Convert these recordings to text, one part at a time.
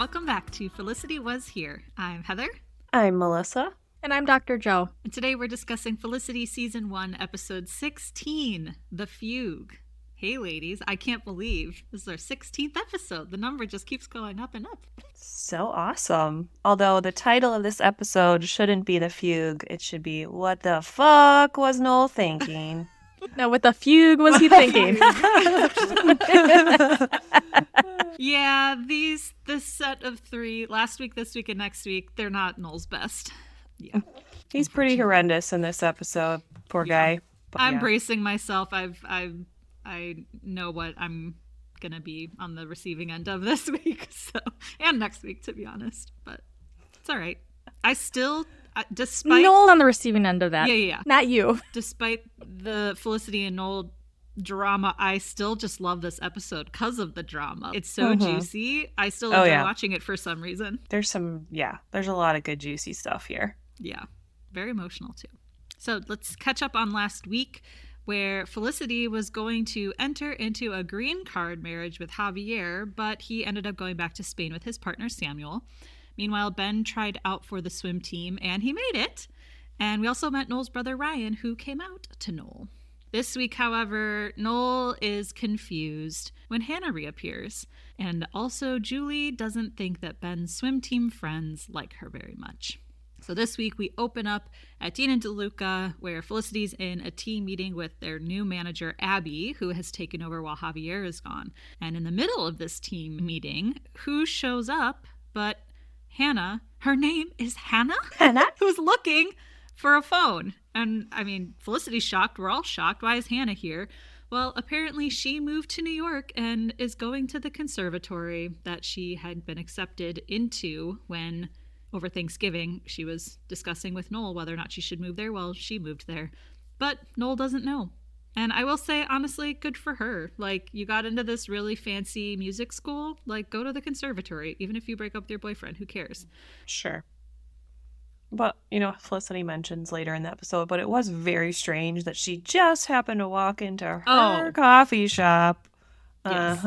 Welcome back to Felicity Was Here. I'm Heather. I'm Melissa. And I'm Dr. Joe. And today we're discussing Felicity Season 1, Episode 16, The Fugue. Hey ladies, I can't believe this is our 16th episode. The number just keeps going up and up. So awesome. Although the title of this episode shouldn't be The Fugue. It should be, What the Fuck Was Noel Thinking? No, what the fugue was he thinking? Yeah, this set of three, last week, this week, and next week, they're not Noel's best. Yeah, He's pretty horrendous in this episode. Poor guy. But I'm yeah. bracing myself. I know what I'm gonna be on the receiving end of this week, and next week, to be honest. But it's all right. I still, despite Noel on the receiving end of that. Yeah. Not you. Despite the Felicity and Noel drama, I still just love this episode because of the drama. It's so juicy. I still enjoy watching it for some reason. There's a lot of good juicy stuff here. Yeah, very emotional too. So let's catch up on last week, where Felicity was going to enter into a green card marriage with Javier, but he ended up going back to Spain with his partner Samuel. Meanwhile, Ben tried out for the swim team and he made it. And we also met Noel's brother Ryan, who came out to Noel. This week, however, Noel is confused when Hannah reappears. And also, Julie doesn't think that Ben's swim team friends like her very much. So this week, we open up at Dean and DeLuca, where Felicity's in a team meeting with their new manager, Abby, who has taken over while Javier is gone. And in the middle of this team meeting, who shows up but Hannah? Her name is Hannah? Hannah? Who's looking for a phone. And, I mean, Felicity's shocked. We're all shocked. Why is Hannah here? Well, apparently she moved to New York and is going to the conservatory that she had been accepted into when, over Thanksgiving, she was discussing with Noel whether or not she should move there. Well, she moved there. But Noel doesn't know. And I will say, honestly, good for her. Like, you got into this really fancy music school. Like, go to the conservatory. Even if you break up with your boyfriend, who cares? Sure. But, Felicity mentions later in the episode, but it was very strange that she just happened to walk into her coffee shop. Yes.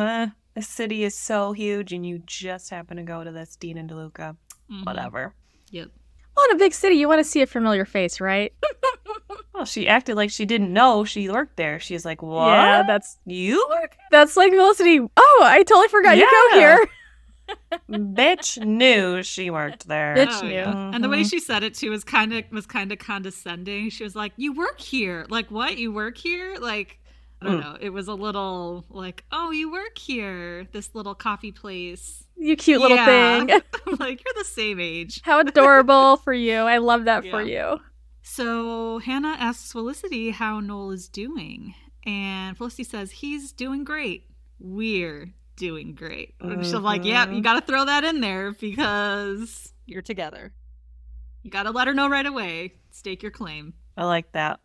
The city is so huge, and you just happen to go to this Dean and DeLuca. Whatever. Yep. Well, in a big city, you want to see a familiar face, right? Well, she acted like she didn't know she worked there. She's like, what? Yeah, You work? that's like Felicity. Oh, I totally forgot you go here. Bitch knew she worked there. Bitch Oh, knew. yeah. And the way she said it too was kind of condescending. She was like, "You work here? Like what? You work here? Like I don't know." It was a little like, "Oh, you work here? This little coffee place? You cute little thing. I'm like, you're the same age. How adorable for you. I love that for you. So Hannah asks Felicity how Noel is doing, and Felicity says he's doing great. We're doing great. And she's like, yeah, you got to throw that in there because you're together. You got to let her know right away. Stake your claim. I like that.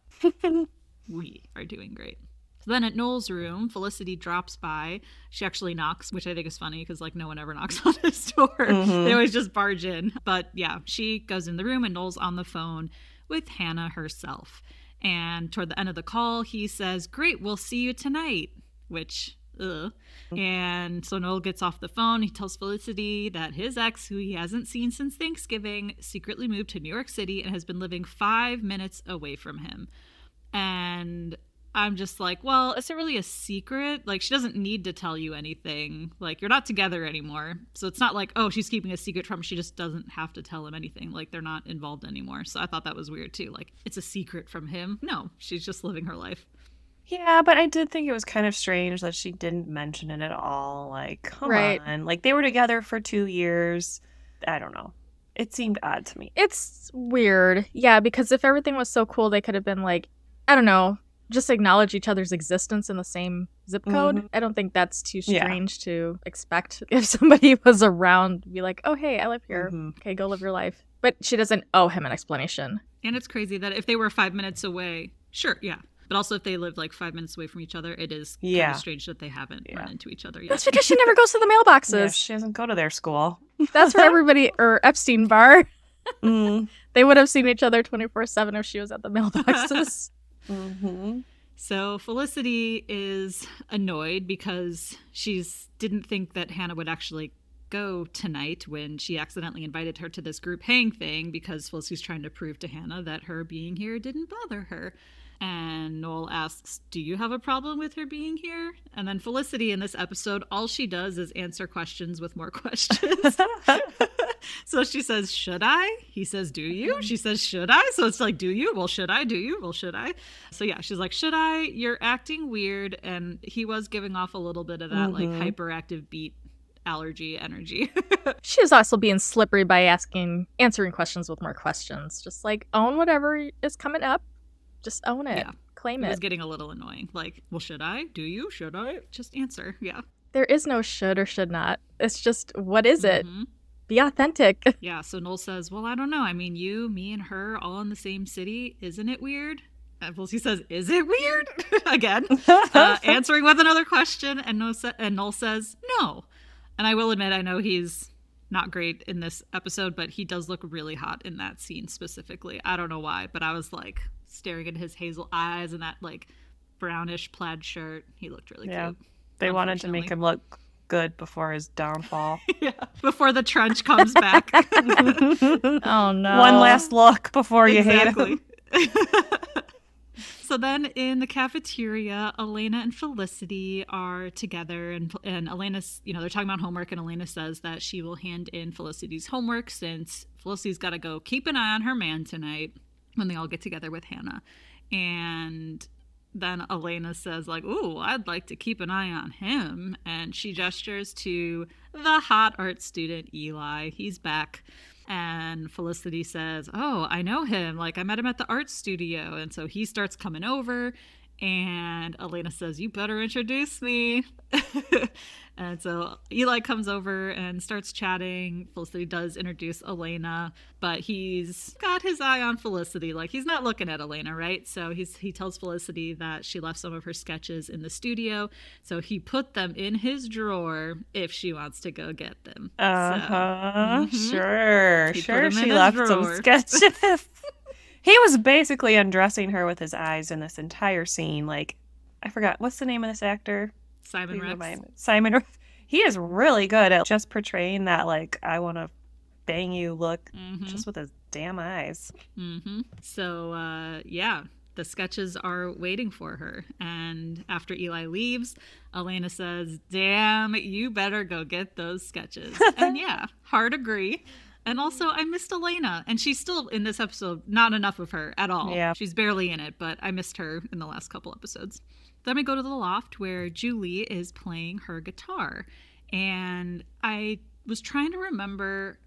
We are doing great. So then at Noel's room, Felicity drops by. She actually knocks, which I think is funny because no one ever knocks on his door. They always just barge in. But yeah, she goes in the room and Noel's on the phone with Hannah herself. And toward the end of the call, he says, "Great, we'll see you tonight," which... And so Noel gets off the phone. He tells Felicity that his ex, who he hasn't seen since Thanksgiving, secretly moved to New York City and has been living 5 minutes away from him. And I'm just like, well, is it really a secret? Like, she doesn't need to tell you anything. Like, you're not together anymore. So it's not like, oh, she's keeping a secret from him. She just doesn't have to tell him anything. Like, they're not involved anymore. So I thought that was weird too. Like, it's a secret from him. No, she's just living her life. Yeah, but I did think it was kind of strange that she didn't mention it at all. Like, come on. Like, they were together for 2 years. I don't know. It seemed odd to me. It's weird. Yeah, because if everything was so cool, they could have been like, I don't know, just acknowledge each other's existence in the same zip code. I don't think that's too strange to expect if somebody was around, be like, oh, hey, I live here. Okay, go live your life. But she doesn't owe him an explanation. And it's crazy that if they were 5 minutes away, sure, yeah. But also if they live 5 minutes away from each other, it is kind of strange that they haven't run into each other yet. That's because she never goes to the mailboxes. Yeah, she doesn't go to their school. That's where everybody, or Epstein bar. They would have seen each other 24/7 if she was at the mailboxes. So Felicity is annoyed because she didn't think that Hannah would actually go tonight when she accidentally invited her to this group hang thing because Felicity's trying to prove to Hannah that her being here didn't bother her. And Noel asks, do you have a problem with her being here? And then Felicity in this episode, all she does is answer questions with more questions. So she says, should I? He says, do you? She says, should I? So it's like, do you? Well, should I? Do you? Well, should I? So yeah, she's like, should I? You're acting weird. And he was giving off a little bit of that like hyperactive beat allergy energy. She was also being slippery by answering questions with more questions. Just like, own whatever is coming up. Just own it. Yeah. Claim it. It was getting a little annoying. Like, well, should I? Do you? Should I? Just answer. Yeah. There is no should or should not. It's just, what is it? Be authentic. Yeah. So Noel says, well, I don't know. I mean, you, me, and her all in the same city. Isn't it weird? And Felicity says, is it weird? Again. Answering with another question. And Noel says, no. And I will admit, I know he's not great in this episode, but he does look really hot in that scene specifically. I don't know why, but I was like staring at his hazel eyes and that like brownish plaid shirt. He looked really cute. They wanted to make him look good before his downfall. Yeah, before the trench comes back. Oh no. One last look before you hate him. So then in the cafeteria, Elena and Felicity are together, and Elena's, they're talking about homework, and Elena says that she will hand in Felicity's homework since Felicity's got to go keep an eye on her man tonight when they all get together with Hannah. And then Elena says, like, ooh, I'd like to keep an eye on him. And she gestures to the hot art student, Eli. He's back. And Felicity says, oh, I know him. Like, I met him at the art studio. And so he starts coming over. And Elena says, you better introduce me. And so Eli comes over and starts chatting. Felicity does introduce Elena, but he's got his eye on Felicity. Like, he's not looking at Elena, right? So he tells Felicity that she left some of her sketches in the studio. So he put them in his drawer if she wants to go get them. Sure she left some sketches. He was basically undressing her with his eyes in this entire scene. Like, I forgot, what's the name of this actor? Simon Rex. Simon Rex. He is really good at just portraying that, like, I want to bang you look just with his damn eyes. So, yeah, the sketches are waiting for her. And after Eli leaves, Elena says, damn, you better go get those sketches. And yeah, hard agree. And also, I missed Elena. And she's still in this episode, not enough of her at all. Yeah. She's barely in it, but I missed her in the last couple episodes. Then we go to the loft where Julie is playing her guitar. And I was trying to remember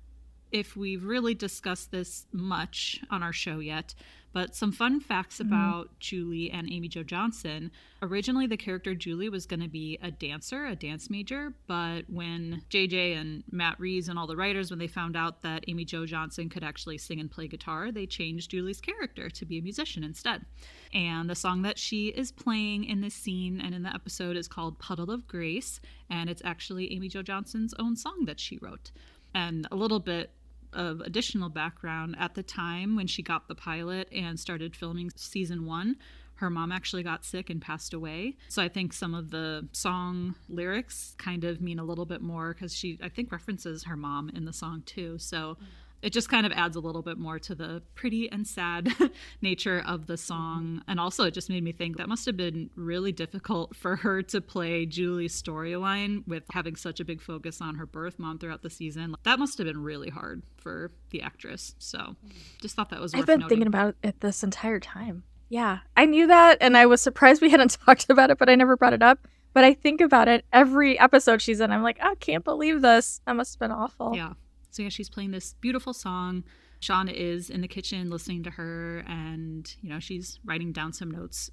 if we've really discussed this much on our show yet, but some fun facts about Julie and Amy Jo Johnson. Originally, the character Julie was going to be a dancer, a dance major, but when JJ and Matt Reeves and all the writers, when they found out that Amy Jo Johnson could actually sing and play guitar, they changed Julie's character to be a musician instead. And the song that she is playing in this scene and in the episode is called Puddle of Grace, and it's actually Amy Jo Johnson's own song that she wrote. And a little bit of additional background, at the time when she got the pilot and started filming season 1, her mom actually got sick and passed away. So I think some of the song lyrics kind of mean a little bit more because she, I think, references her mom in the song too. So it just kind of adds a little bit more to the pretty and sad nature of the song. And also it just made me think that must have been really difficult for her to play Julie's storyline with having such a big focus on her birth mom throughout the season. That must have been really hard for the actress. So just thought that was worth I've been noting. thinking about it this entire time. Yeah, I knew that, and I was surprised we hadn't talked about it, but I never brought it up. But I think about it every episode she's in. I'm like, I can't believe this. That must have been awful. Yeah. So yeah, she's playing this beautiful song. Sean is in the kitchen listening to her, and she's writing down some notes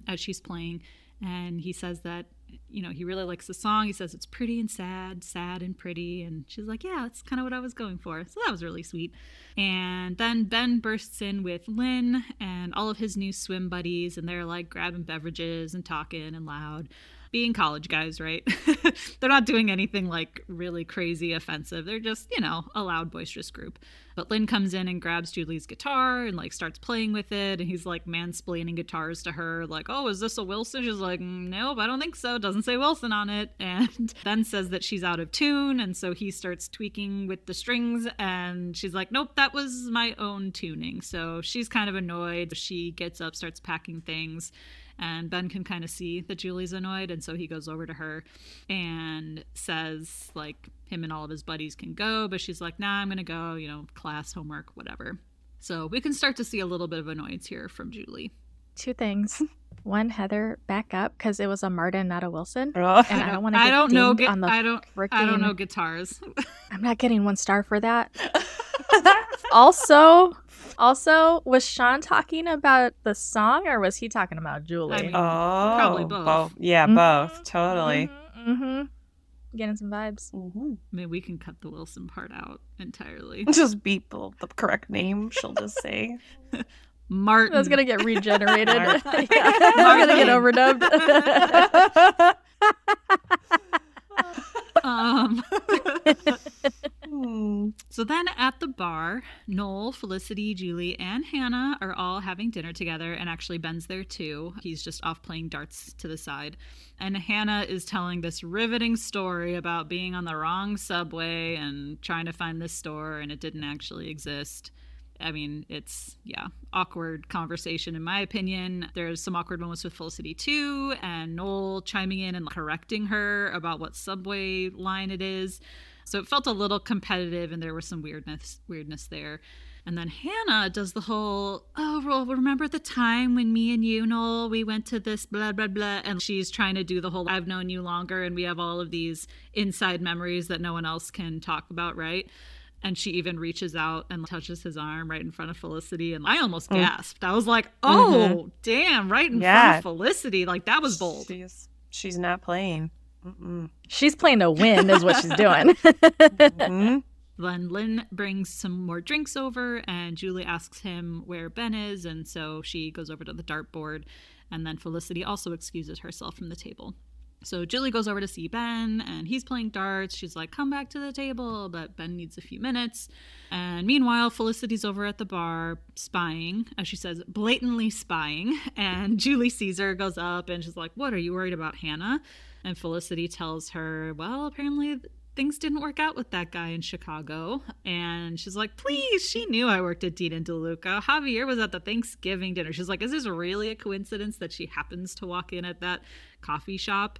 as she's playing. And he says that he really likes the song. He says it's pretty and sad, sad and pretty. And she's like, yeah, that's kind of what I was going for. So that was really sweet. And then Ben bursts in with Lynn and all of his new swim buddies, and they're like grabbing beverages and talking and loud. being college guys, right? They're not doing anything like really crazy offensive. They're just, a loud, boisterous group. But Lynn comes in and grabs Julie's guitar and like starts playing with it. And he's like mansplaining guitars to her, like, oh, is this a Wilson? She's like, nope, I don't think so. Doesn't say Wilson on it. And then says that she's out of tune. And so he starts tweaking with the strings. And she's like, nope, that was my own tuning. So she's kind of annoyed. She gets up, starts packing things. And Ben can kind of see that Julie's annoyed, and so he goes over to her and says, like, him and all of his buddies can go, but she's like, nah, I'm going to go, class, homework, whatever. So we can start to see a little bit of annoyance here from Julie. 2 things. One, Heather, back up, because it was a Martin, not a Wilson. Oh. And I don't want to get dinged on the I don't know guitars. I'm not getting 1 star for that. Also, was Sean talking about the song, or was he talking about Julie? I mean, probably both. Yeah, both. Totally. Getting some vibes. Maybe we can cut the Wilson part out entirely. Just beep the correct name. She'll just say Martin. That's gonna get regenerated. It's gonna get overdubbed. So then at the bar, Noel, Felicity, Julie, and Hannah are all having dinner together, and actually Ben's there too. He's just off playing darts to the side. And Hannah is telling this riveting story about being on the wrong subway and trying to find this store, and it didn't actually exist. I mean, it's, awkward conversation in my opinion. There's some awkward moments with Felicity too, and Noel chiming in and correcting her about what subway line it is. So it felt a little competitive, and there was some weirdness there. And then Hannah does the whole, oh, well, remember the time when me and you, Noel, we went to this blah, blah, blah. And she's trying to do the whole, I've known you longer, and we have all of these inside memories that no one else can talk about, right? And she even reaches out and touches his arm right in front of Felicity. And I almost gasped. I was like, oh, damn, right in front of Felicity. Like, that was bold. She's not playing. She's playing to win is what she's doing. Then Lynn brings some more drinks over, and Julie asks him where Ben is. And so she goes over to the dartboard. And then Felicity also excuses herself from the table. So Julie goes over to see Ben, and he's playing darts. She's like, come back to the table, but Ben needs a few minutes. And meanwhile, Felicity's over at the bar spying, as she says, blatantly spying. And Julie sees her, goes up, and she's like, what, are you worried about Hannah? And Felicity tells her, well, apparently things didn't work out with that guy in Chicago. And she's like, please, she knew I worked at Dean and DeLuca. Javier was at the Thanksgiving dinner. She's like, is this really a coincidence that she happens to walk in at that coffee shop?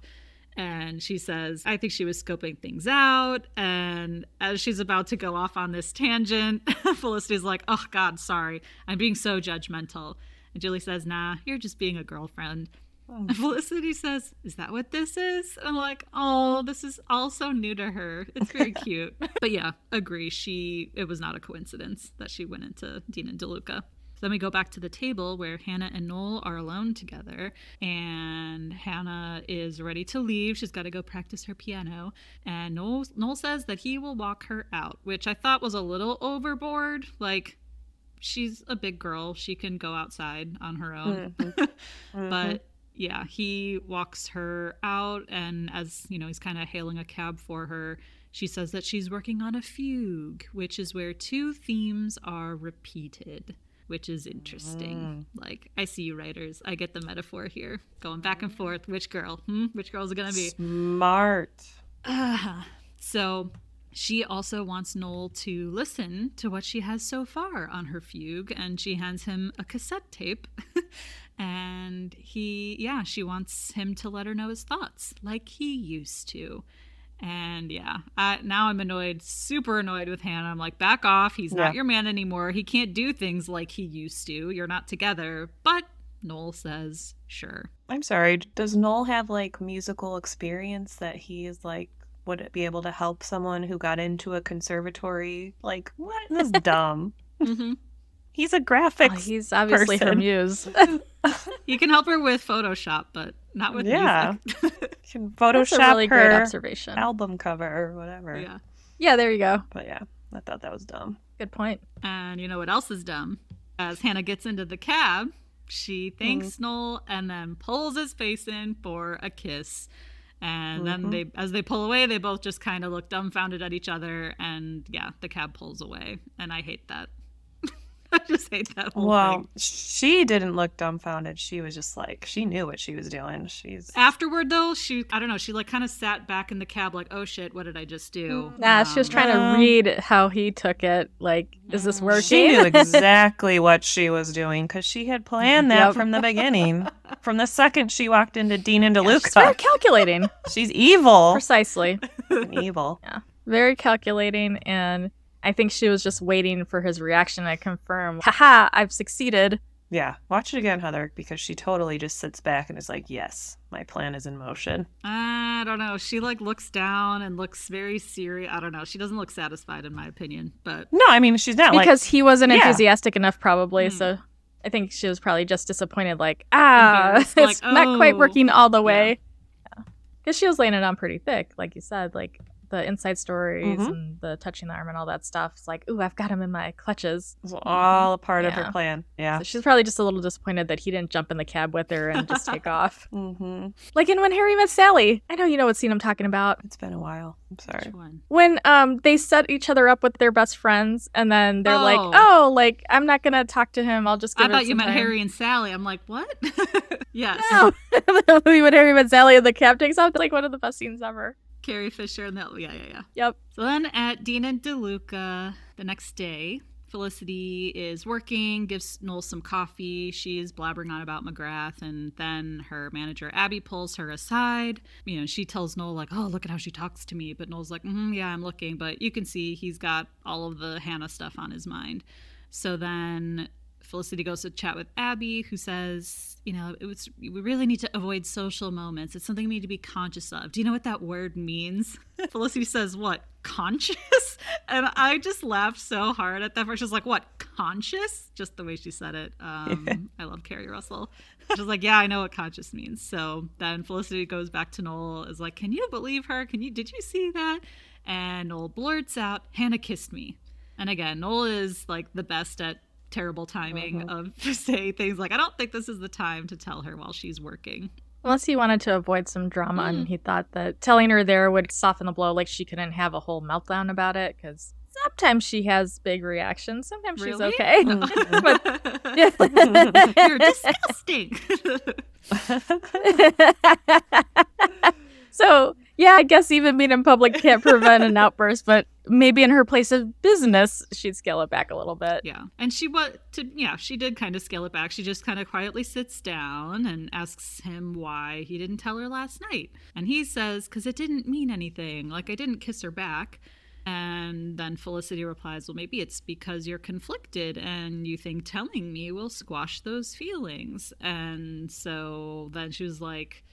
And she says, I think she was scoping things out. And as she's about to go off on this tangent, Felicity's like, oh, God, sorry. I'm being so judgmental. And Julie says, nah, you're just being a girlfriend. And Felicity says, is that what this is? And I'm like, oh, this is all so new to her. It's very cute. But yeah, agree. It was not a coincidence that she went into Dean and DeLuca. So then we go back to the table where Hannah and Noel are alone together, and Hannah is ready to leave. She's got to go practice her piano, and Noel says that he will walk her out, which I thought was a little overboard. Like, she's a big girl. She can go outside on her own. But yeah, he walks her out, and as he's kind of hailing a cab for her, she says that she's working on a fugue, which is where 2 themes are repeated, which is interesting. Like, I see you writers. I get the metaphor here. Going back and forth. Which girl? Which girl is it going to be? Smart. So she also wants Noel to listen to what she has so far on her fugue, and she hands him a cassette tape. And she wants him to let her know his thoughts like he used to. And now I'm annoyed, super annoyed with Hannah. I'm like, back off. He's not your man anymore. He can't do things like he used to. You're not together. But Noel says, sure. I'm sorry. Does Noel have like musical experience that he is like, would it be able to help someone who got into a conservatory? Like, what? This is dumb. He's a graphics he's obviously person. Her muse. You can help her with Photoshop, but not with music. You can Photoshop That's a really her great observation. Album cover or whatever. Yeah, there you go. But yeah, I thought that was dumb. Good point. And you know what else is dumb? As Hannah gets into the cab, She thanks Noel and then pulls his face in for a kiss. And then as they pull away, they both just kind of look dumbfounded at each other. And yeah, the cab pulls away. And I hate that. I just hate that whole thing. She didn't look dumbfounded. She was just like, she knew what she was doing. Afterward, though, I don't know, she like kind of sat back in the cab like, oh shit, what did I just do? Nah, she was trying to read how he took it. Like, is this working? She knew exactly what she was doing because she had planned that from the beginning. From the second she walked into Dean and DeLuca. She's very calculating. She's evil. Precisely. Evil. Yeah. Very calculating, and I think she was just waiting for his reaction to confirm, haha, I've succeeded. Yeah, watch it again, Heather, because she totally just sits back and is like, yes, my plan is in motion. I don't know. She like looks down and looks very serious. I don't know. She doesn't look satisfied in my opinion, but... No, I mean, she's not because he wasn't enthusiastic enough probably, so I think she was probably just disappointed, like, it's like, not quite working all the way. Because she was laying it on pretty thick, like you said, like... The inside stories and the touching the arm and all that stuff. It's like, ooh, I've got him in my clutches. It's all a part of her plan. Yeah. So she's probably just a little disappointed that he didn't jump in the cab with her and just take off. Like in When Harry Met Sally. I know you know what scene I'm talking about. It's been a while. I'm sorry. Which one? When they set each other up with their best friends and then they're like, I'm not going to talk to him. I'll just give I thought you meant Harry and Sally. I'm like, what? Yes. No. The movie When Harry Met Sally and the cab takes off. Like one of the best scenes ever. Carrie Fisher and that. Yeah. Yep. So then at Dean and DeLuca the next day, Felicity is working, gives Noel some coffee. She's blabbering on about McGrath, and then her manager Abby pulls her aside. You know, she tells Noel like, "Oh, look at how she talks to me." But Noel's like, "Yeah, I'm looking." But you can see he's got all of the Hannah stuff on his mind. So then Felicity goes to chat with Abby, who says, you know, we really need to avoid social moments. It's something we need to be conscious of. Do you know what that word means? Felicity says, what, conscious? And I just laughed so hard at that. She's like, what, conscious? Just the way she said it. I love Carrie Russell. She's like, yeah, I know what conscious means. So then Felicity goes back to Noel, is like, can you believe her? Did you see that? And Noel blurts out, Hannah kissed me. And again, Noel is like the best at terrible timing of say things like, I don't think this is the time to tell her while she's working. Unless he wanted to avoid some drama and he thought that telling her there would soften the blow, like she couldn't have a whole meltdown about it, because sometimes she has big reactions. Sometimes she's okay. But, you're disgusting. So, yeah, I guess even being in public can't prevent an outburst, but maybe in her place of business, she'd scale it back a little bit. Yeah. And she did kind of scale it back. She just kind of quietly sits down and asks him why he didn't tell her last night. And he says, because it didn't mean anything. Like, I didn't kiss her back. And then Felicity replies, well, maybe it's because you're conflicted and you think telling me will squash those feelings. And so then she was like,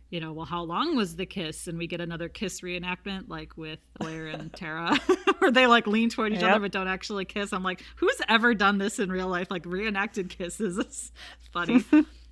you know, well, how long was the kiss? And we get another kiss reenactment, like with Blair and Tara, where they like lean toward each other but don't actually kiss. I'm like, who's ever done this in real life? Like reenacted kisses. It's funny.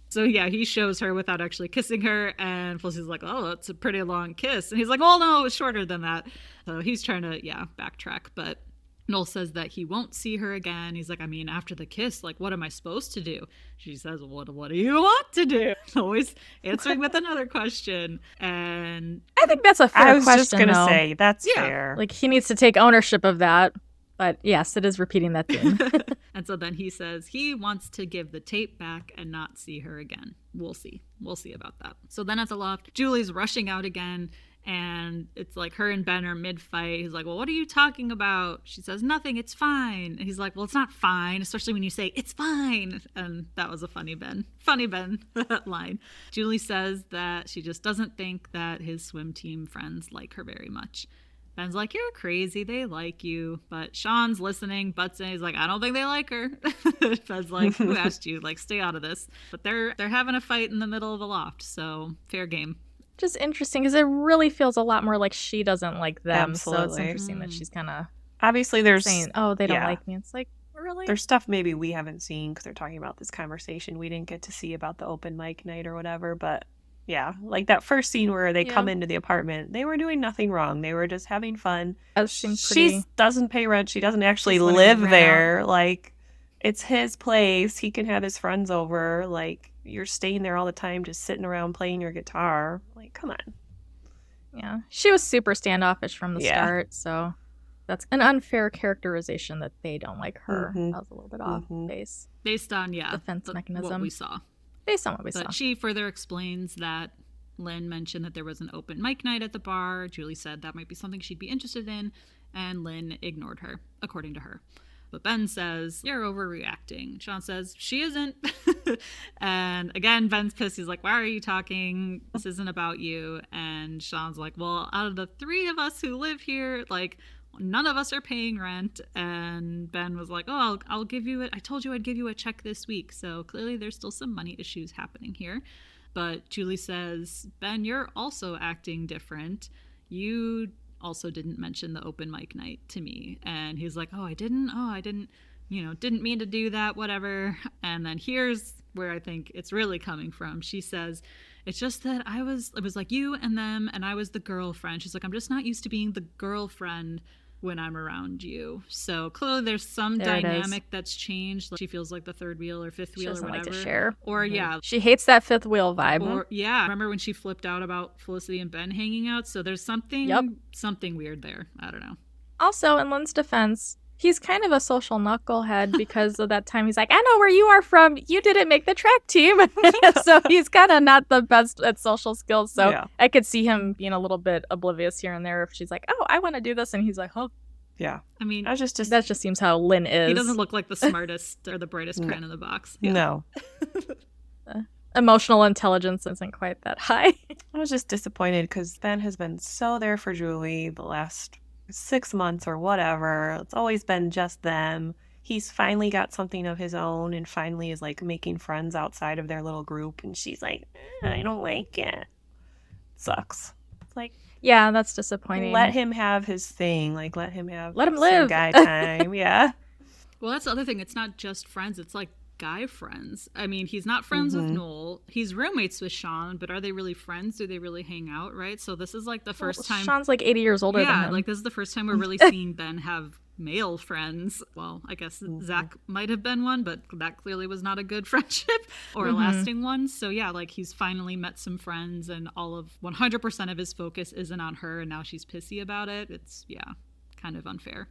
So yeah, he shows her without actually kissing her, and Felicity's like, oh, that's a pretty long kiss. And he's like, well, no, it was shorter than that. So he's trying to, backtrack, but Noel says that he won't see her again. He's like, I mean, after the kiss, like, what am I supposed to do? She says, what do you want to do? Always answering with another question. And I think that's a fair question, I was just going to say, that's fair. Like, he needs to take ownership of that. But yes, it is repeating that theme. And so then he says he wants to give the tape back and not see her again. We'll see. We'll see about that. So then at the loft, Julie's rushing out again. And it's like her and Ben are mid-fight. He's like, well, what are you talking about? She says, nothing, it's fine. And he's like, well, it's not fine, especially when you say, it's fine. And that was a funny Ben line. Julie says that she just doesn't think that his swim team friends like her very much. Ben's like, you're crazy, they like you. But Sean's listening, butts in. He's like, I don't think they like her. Ben's like, who asked you? Like, stay out of this. But they're having a fight in the middle of the loft, so fair game. Just interesting, because it really feels a lot more like she doesn't like them. Absolutely. So it's interesting that she's kind of obviously there's saying, oh, they don't like me. It's like, really? There's stuff maybe we haven't seen because they're talking about this conversation we didn't get to see about the open mic night or whatever. But yeah, like that first scene where they come into the apartment, they were doing nothing wrong. They were just having fun. She doesn't pay rent. She doesn't actually live there. Like, It's his place. He can have his friends over. Like, you're staying there all the time just sitting around playing your guitar. Like, come on. Yeah. She was super standoffish from the start, so that's an unfair characterization that they don't like her. That was a little bit off base. Based on, defense mechanism. What we saw. Based on what we saw. But she further explains that Lynn mentioned that there was an open mic night at the bar. Julie said that might be something she'd be interested in, and Lynn ignored her, according to her. But Ben says, you're overreacting. Sean says, she isn't. And again, Ben's pissed. He's like, why are you talking? This isn't about you. And Sean's like, well, out of the three of us who live here, like, none of us are paying rent. And Ben was like, oh, I'll give you it. I told you I'd give you a check this week. So clearly there's still some money issues happening here. But Julie says, Ben, you're also acting different. You also didn't mention the open mic night to me. And he's like, I didn't, didn't mean to do that, whatever. And then here's where I think it's really coming from. She says, it's just that it was like you and them, and I was the girlfriend. She's like, I'm just not used to being the girlfriend when I'm around you. So clearly there's some dynamic that's changed. Like she feels like the third wheel or fifth wheel or whatever. Like to share. Or she hates that fifth wheel vibe. Or remember when she flipped out about Felicity and Ben hanging out? So there's something weird there. I don't know. Also, in Lynn's defense, he's kind of a social knucklehead because of that time he's like, I know where you are from. You didn't make the track team. So he's kind of not the best at social skills. So I could see him being a little bit oblivious here and there if she's like, oh, I want to do this. And he's like, oh. Yeah. I mean, that just seems how Lynn is. He doesn't look like the smartest or the brightest crayon in the box. Yeah. No. Emotional intelligence isn't quite that high. I was just disappointed because Ben has been so there for Julie the last 6 months or whatever. It's always been just them. He's finally got something of his own and finally is like making friends outside of their little group. And she's like, I don't like it. Sucks. It's like, yeah, that's disappointing. Let him have his thing. Like, let him live guy time. Yeah. Well, that's the other thing. It's not just friends. It's like guy friends. I mean, he's not friends with Noel. He's roommates with Sean, but are they really friends? Do they really hang out, right? So this is like the first time. Sean's like 80 years older than him. Yeah, like this is the first time we're really seeing Ben have male friends. Well, I guess Zach might have been one, but that clearly was not a good friendship or a lasting one. So yeah, like he's finally met some friends and all of 100% of his focus isn't on her and now she's pissy about it. It's, kind of unfair.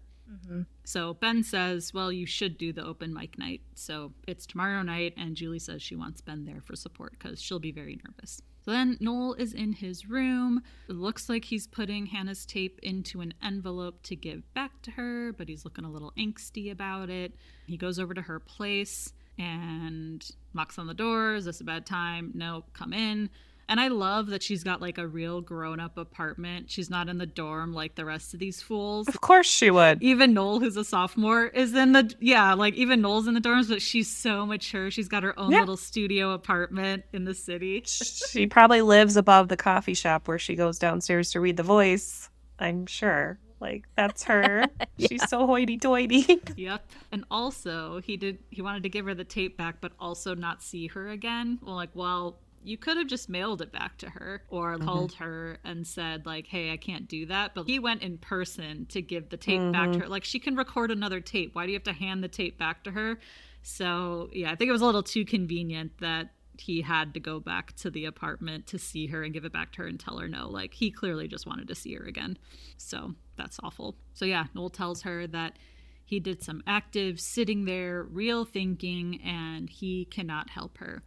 So Ben says, well, you should do the open mic night. So it's tomorrow night, and Julie says she wants Ben there for support because she'll be very nervous. So then Noel is in his room. It looks like he's putting Hannah's tape into an envelope to give back to her, but he's looking a little angsty about it. He goes over to her place and knocks on the door. Is this a bad time? No, come in. And I love that she's got like a real grown-up apartment. She's not in the dorm like the rest of these fools. Of course she would. Even Noel, who's a sophomore, is in the, even Noel's in the dorms, but she's so mature. She's got her own little studio apartment in the city. She probably lives above the coffee shop where she goes downstairs to read The Voice, I'm sure. Like, that's her. She's so hoity-toity. Yep. And also, he wanted to give her the tape back, but also not see her again. Well, you could have just mailed it back to her or called her and said like, hey, I can't do that. But he went in person to give the tape back to her. Like, she can record another tape. Why do you have to hand the tape back to her? So yeah, I think it was a little too convenient that he had to go back to the apartment to see her and give it back to her and tell her no. Like, he clearly just wanted to see her again. So that's awful. So yeah, Noel tells her that he did some active sitting there, real thinking, and he cannot help her.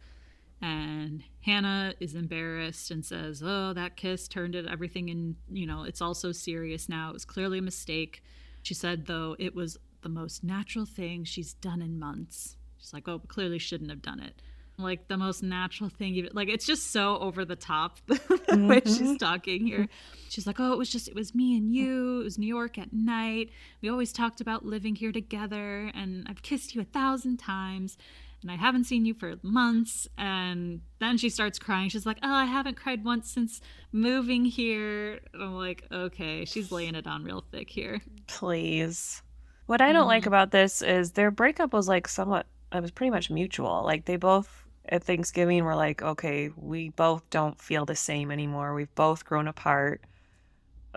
And Hannah is embarrassed and says, oh, that kiss turned everything in, it's all so serious now. It was clearly a mistake. She said, though, it was the most natural thing she's done in months. She's like, oh, clearly shouldn't have done it. Like, the most natural thing. Like, it's just so over the top the way she's talking here. She's like, oh, it was me and you. It was New York at night. We always talked about living here together. And I've kissed you 1,000 times. And I haven't seen you for months. And then she starts crying. She's like, oh, I haven't cried once since moving here. And I'm like, okay, she's laying it on real thick here. Please. What I don't like about this is their breakup was like it was pretty much mutual. Like, they both at Thanksgiving were like, okay, we both don't feel the same anymore. We've both grown apart.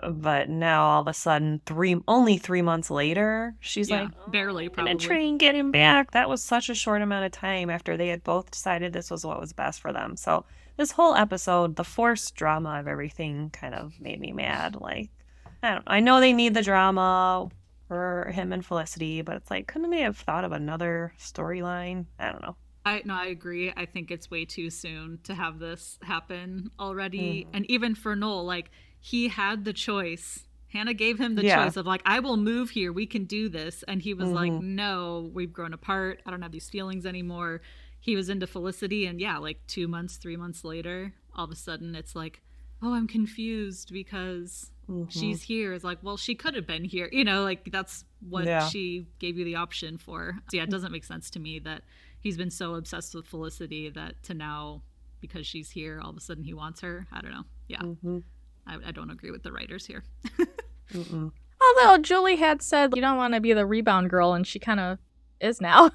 But now all of a sudden, only 3 months later, she's like, barely, probably. And try and get him back. That was such a short amount of time after they had both decided this was what was best for them. So this whole episode, the forced drama of everything kind of made me mad. Like, I know they need the drama for him and Felicity, but it's like, couldn't they have thought of another storyline? I don't know. I agree. I think it's way too soon to have this happen already. And even for Noel, like, he had the choice. Hannah gave him the choice of like, I will move here. We can do this. And he was like, no, we've grown apart. I don't have these feelings anymore. He was into Felicity. And yeah, like 2 months, 3 months later, all of a sudden it's like, oh, I'm confused because she's here. It's like, well, she could have been here. You know, like that's what she gave you the option for. So yeah, it doesn't make sense to me that he's been so obsessed with Felicity that to now, because she's here, all of a sudden he wants her. I don't know. Yeah. I don't agree with the writers here. Although Julie had said you don't want to be the rebound girl, and she kind of is now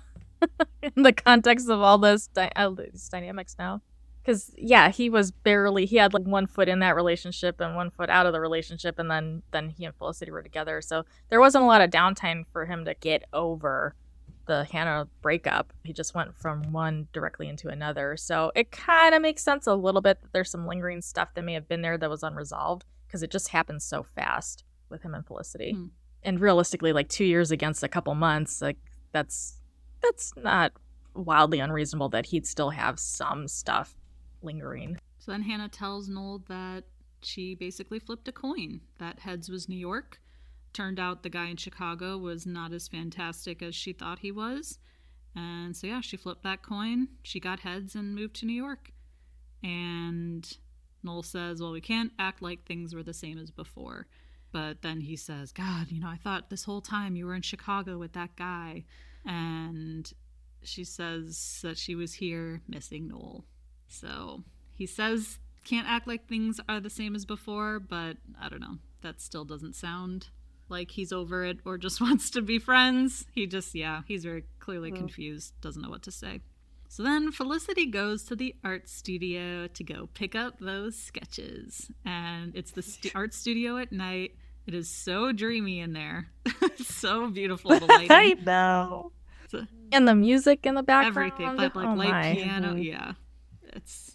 in the context of all these dynamics now. Because, yeah, he had like 1 foot in that relationship and 1 foot out of the relationship, and then he and Felicity were together. So there wasn't a lot of downtime for him to get over the Hannah breakup. He just went from one directly into another. So it kind of makes sense a little bit that there's some lingering stuff that may have been there that was unresolved because it just happened so fast with him and Felicity. And realistically, like 2 years against a couple months, like that's not wildly unreasonable that he'd still have some stuff lingering. So then Hannah tells Noel that she basically flipped a coin. That heads was New York. Turned out the guy in Chicago was not as fantastic as she thought he was. And so, yeah, she flipped that coin. She got heads and moved to New York. And Noel says, well, we can't act like things were the same as before. But then he says, God, I thought this whole time you were in Chicago with that guy. And she says that she was here missing Noel. So he says, can't act like things are the same as before. But I don't know. That still doesn't sound like he's over it or just wants to be friends. He's very clearly confused, doesn't know what to say. So then Felicity goes to the art studio to go pick up those sketches. And it's the art studio at night. It is so dreamy in there. It's so beautiful, the lighting. I know. And the music in the background. Everything, but like light piano. Yeah. It's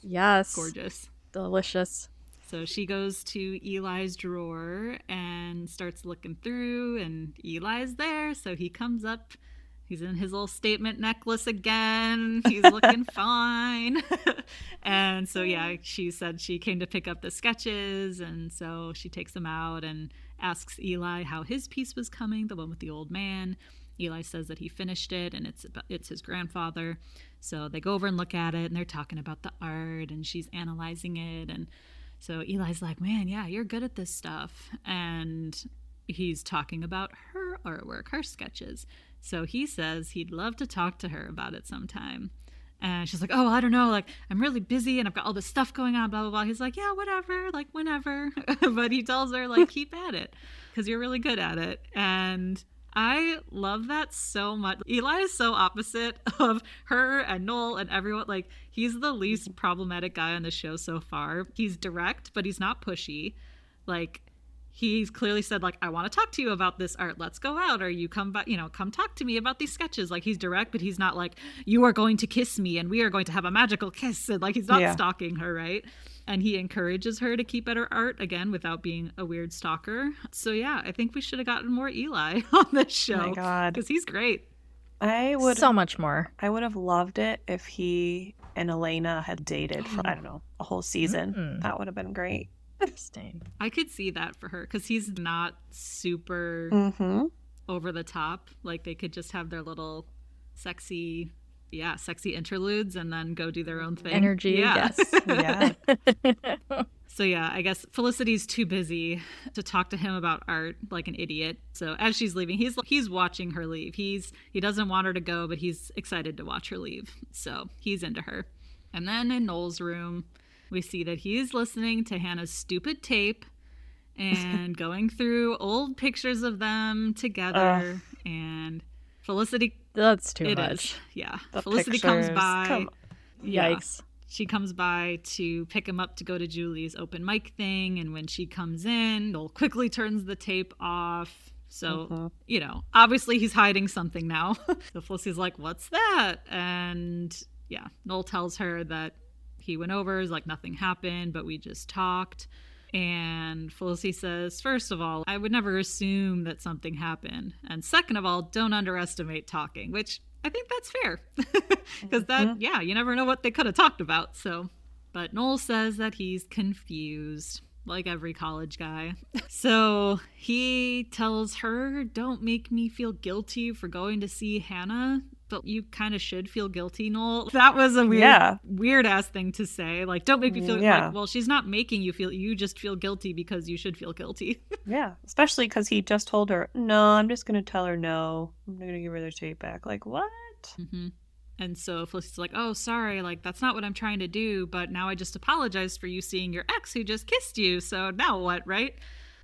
gorgeous. Delicious. So she goes to Eli's drawer and starts looking through, and Eli's there. So he comes up. He's in his little statement necklace again. He's looking fine. And so, yeah, she said she came to pick up the sketches. And so she takes them out and asks Eli how his piece was coming, the one with the old man. Eli says that he finished it and it's his grandfather. So they go over and look at it, and they're talking about the art, and she's analyzing it. And so Eli's like, man, yeah, you're good at this stuff. And he's talking about her artwork, her sketches. So he says he'd love to talk to her about it sometime. And she's like, oh, I don't know, like, I'm really busy and I've got all this stuff going on, blah, blah, blah. He's like, yeah, whatever, like, whenever. But he tells her, like, keep at it because you're really good at it. And I love that so much. Eli is so opposite of her and Noel and everyone. Like, he's the least problematic guy on the show so far. He's direct, but he's not pushy. Like, he's clearly said, like, I want to talk to you about this art. Let's go out. Or you come back, come talk to me about these sketches. Like, he's direct, but he's not like, you are going to kiss me and we are going to have a magical kiss. And like, he's not stalking her, right? And he encourages her to keep at her art, again, without being a weird stalker. So, yeah, I think we should have gotten more Eli on this show. Oh my God. Because he's great. So much more. I would have loved it if he and Elena had dated for, I don't know, a whole season. That would have been great. Interesting. I could see that for her because he's not super over the top. Like, they could just have their little sexy interludes and then go do their own thing. Energy, yes. Yeah. So yeah, I guess Felicity's too busy to talk to him about art like an idiot. So as she's leaving, he's watching her leave. He doesn't want her to go, but he's excited to watch her leave. So he's into her. And then in Noel's room, we see that he's listening to Hannah's stupid tape and going through old pictures of them together. And Felicity... That's too much. Yeah. Felicity comes by. Yikes. She comes by to pick him up to go to Julie's open mic thing, and when she comes in, Noel quickly turns the tape off. So, obviously he's hiding something now. So Felicity's like, what's that? And yeah, Noel tells her that he went over, is like, nothing happened, but we just talked. And Felicity says, first of all, I would never assume that something happened. And second of all, don't underestimate talking, which I think that's fair. Because you never know what they could have talked about. So, but Noel says that he's confused, like every college guy. So he tells her, don't make me feel guilty for going to see Hannah. But you kind of should feel guilty, Noel. That was a weird ass thing to say. Like, don't make me feel like, well, she's not making you feel, you just feel guilty because you should feel guilty. Yeah, especially because he just told her, no, I'm just going to tell her no. I'm going to give her the tape back. Like, what? Mm-hmm. And so Felicity's like, oh, sorry, like, that's not what I'm trying to do, but now I just apologized for you seeing your ex who just kissed you, so now what, right?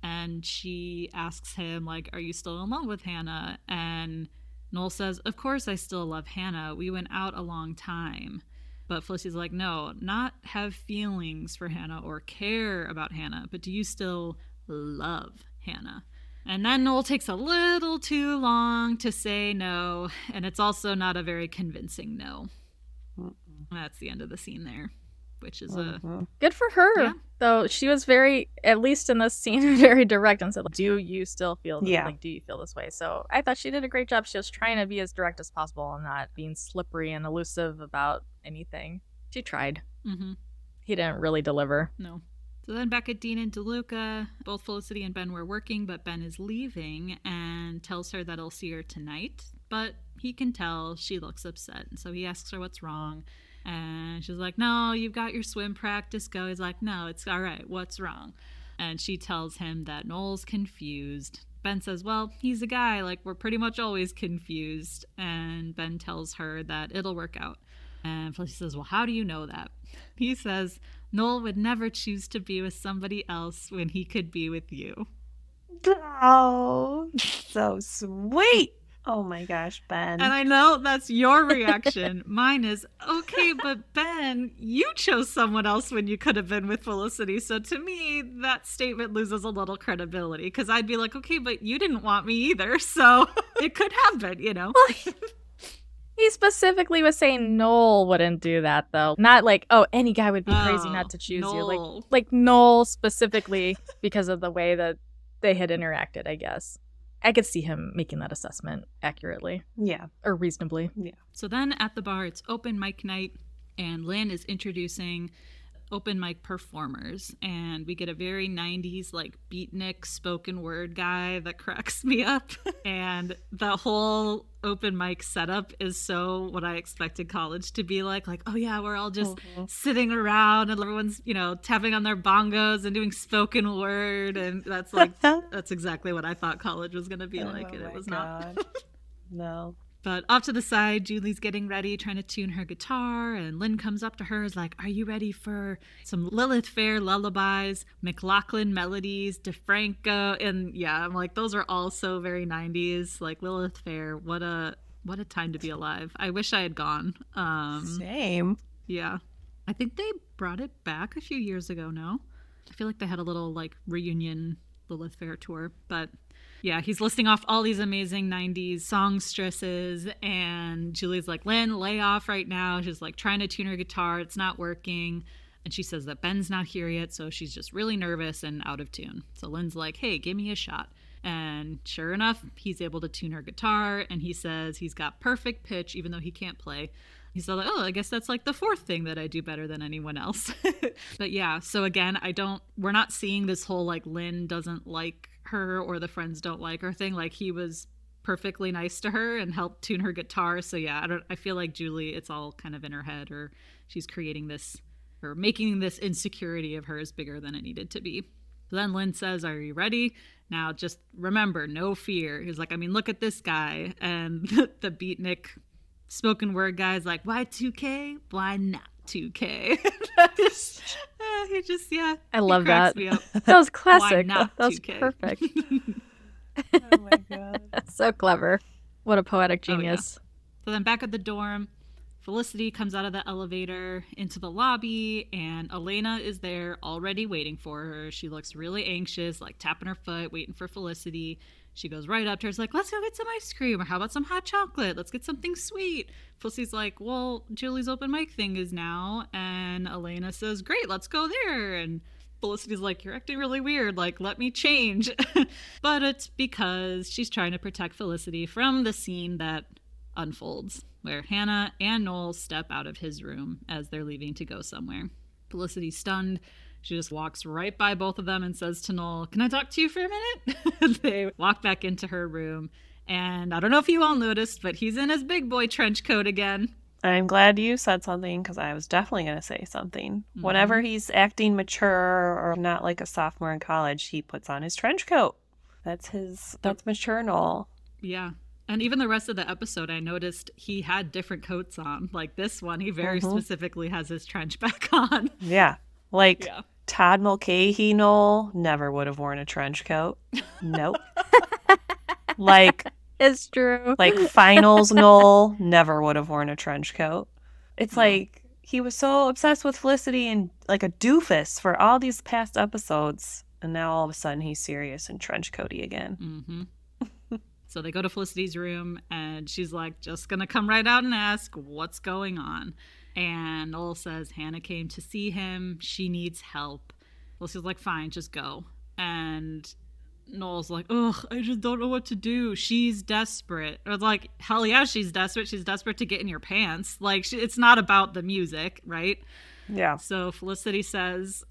And she asks him, like, are you still in love with Hannah? And Noel says, of course I still love Hannah. We went out a long time. But Felicity's like, no, not have feelings for Hannah or care about Hannah, but do you still love Hannah? And then Noel takes a little too long to say no, and it's also not a very convincing no. That's the end of the scene there, which is good for her. Yeah. Though she was very, at least in this scene, very direct and said, do you still feel this? Like, do you feel this way? So I thought she did a great job. She was trying to be as direct as possible and not being slippery and elusive about anything. She tried. Mm-hmm. He didn't really deliver. No. So then back at Dean and DeLuca, both Felicity and Ben were working, but Ben is leaving and tells her that he'll see her tonight. But he can tell she looks upset, and so he asks her what's wrong. And she's like, no, you've got your swim practice. Go. He's like, no, it's all right. What's wrong? And she tells him that Noel's confused. Ben says, well, he's a guy. Like, we're pretty much always confused. And Ben tells her that it'll work out. And Felicity says, well, how do you know that? He says, Noel would never choose to be with somebody else when he could be with you. Oh, so sweet. Oh my gosh, Ben. And I know that's your reaction. Mine is, okay, but Ben, you chose someone else when you could have been with Felicity. So to me, that statement loses a little credibility because I'd be like, okay, but you didn't want me either. So it could have been, Well, he specifically was saying Noel wouldn't do that, though. Not like, oh, any guy would be crazy not to choose Noel. you. Like Noel specifically because of the way that they had interacted, I guess. I could see him making that assessment accurately. Yeah. Or reasonably. Yeah. So then at the bar, it's open mic night, and Lynn is introducing open mic performers, and we get a very 90s like beatnik spoken word guy that cracks me up. And the whole open mic setup is so what I expected college to be like, oh yeah, we're all just sitting around and everyone's tapping on their bongos and doing spoken word, and that's like that's exactly what I thought college was gonna be like, and it was not. No. But off to the side, Julie's getting ready, trying to tune her guitar, and Lynn comes up to her, is like, are you ready for some Lilith Fair lullabies, McLaughlin melodies, DeFranco? And yeah, I'm like, those are all so very 90s. Like, Lilith Fair, what a time to be alive. I wish I had gone. Same. Yeah. I think they brought it back a few years ago, no? I feel like they had a little, like, reunion Lilith Fair tour, but... yeah, he's listing off all these amazing 90s songstresses, and Julie's like, Lynn, lay off right now. She's like trying to tune her guitar. It's not working. And she says that Ben's not here yet, so she's just really nervous and out of tune. So Lynn's like, hey, give me a shot. And sure enough, he's able to tune her guitar, and he says he's got perfect pitch, even though he can't play. He's like, oh, I guess that's like the fourth thing that I do better than anyone else. But yeah, so again, we're not seeing this whole like Lynn doesn't like her or the friends don't like her thing. Like, he was perfectly nice to her and helped tune her guitar. So yeah, I feel like Julie, it's all kind of in her head, or she's creating this or making this insecurity of hers bigger than it needed to be. So then Lynn says, are you ready? Now just remember, no fear. He's like, I mean, look at this guy. And the beatnik spoken word guy's like, why 2K? Why not 2K? He just, yeah. I love that. That was classic. That was 2K? Perfect. Oh my god. So clever. What a poetic genius. Oh, yeah. So then back at the dorm, Felicity comes out of the elevator into the lobby, and Elena is there already waiting for her. She looks really anxious, like tapping her foot, waiting for Felicity. She goes right up to her, is like, let's go get some ice cream, or how about some hot chocolate? Let's get something sweet. Felicity's like, well, Julie's open mic thing is now. And Elena says, great, let's go there. And Felicity's like, you're acting really weird, like, let me change. But it's because she's trying to protect Felicity from the scene that unfolds, where Hannah and Noel step out of his room as they're leaving to go somewhere. Felicity's stunned. She just walks right by both of them and says to Noel, can I talk to you for a minute? They walk back into her room. And I don't know if you all noticed, but he's in his big boy trench coat again. I'm glad you said something, because I was definitely going to say something. Mm-hmm. Whenever he's acting mature or not like a sophomore in college, he puts on his trench coat. That's mature Noel. Yeah. And even the rest of the episode, I noticed he had different coats on. Like this one, he very specifically has his trench back on. Yeah. Todd Mulcahy Noel never would have worn a trench coat. Nope. It's true. Finals Noel never would have worn a trench coat. It's like he was so obsessed with Felicity and like a doofus for all these past episodes. And now all of a sudden he's serious and trench coaty again. Mm-hmm. So they go to Felicity's room and she's like, just gonna come right out and ask what's going on. And Noel says Hannah came to see him. She needs help. Felicity's like, fine, just go. And Noel's like, ugh, I just don't know what to do. She's desperate. Or like, hell yeah, she's desperate. She's desperate to get in your pants. Like, it's not about the music, right? Yeah. So Felicity says,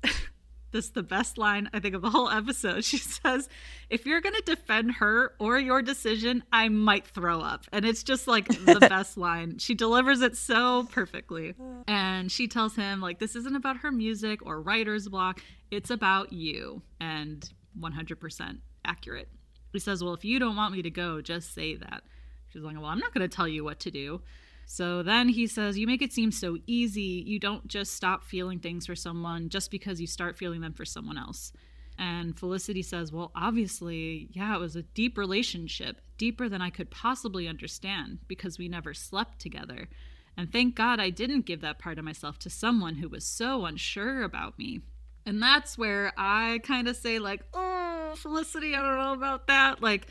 this is the best line, I think, of the whole episode. She says, if you're going to defend her or your decision, I might throw up. And it's just like the best line. She delivers it so perfectly. And she tells him, like, this isn't about her music or writer's block. It's about you. And 100% accurate. He says, well, if you don't want me to go, just say that. She's like, well, I'm not going to tell you what to do. So then he says, you make it seem so easy. You don't just stop feeling things for someone just because you start feeling them for someone else. And Felicity says, well, obviously, yeah, it was a deep relationship, deeper than I could possibly understand because we never slept together. And thank God I didn't give that part of myself to someone who was so unsure about me. And that's where I kind of say, like, oh, Felicity, I don't know about that. Like,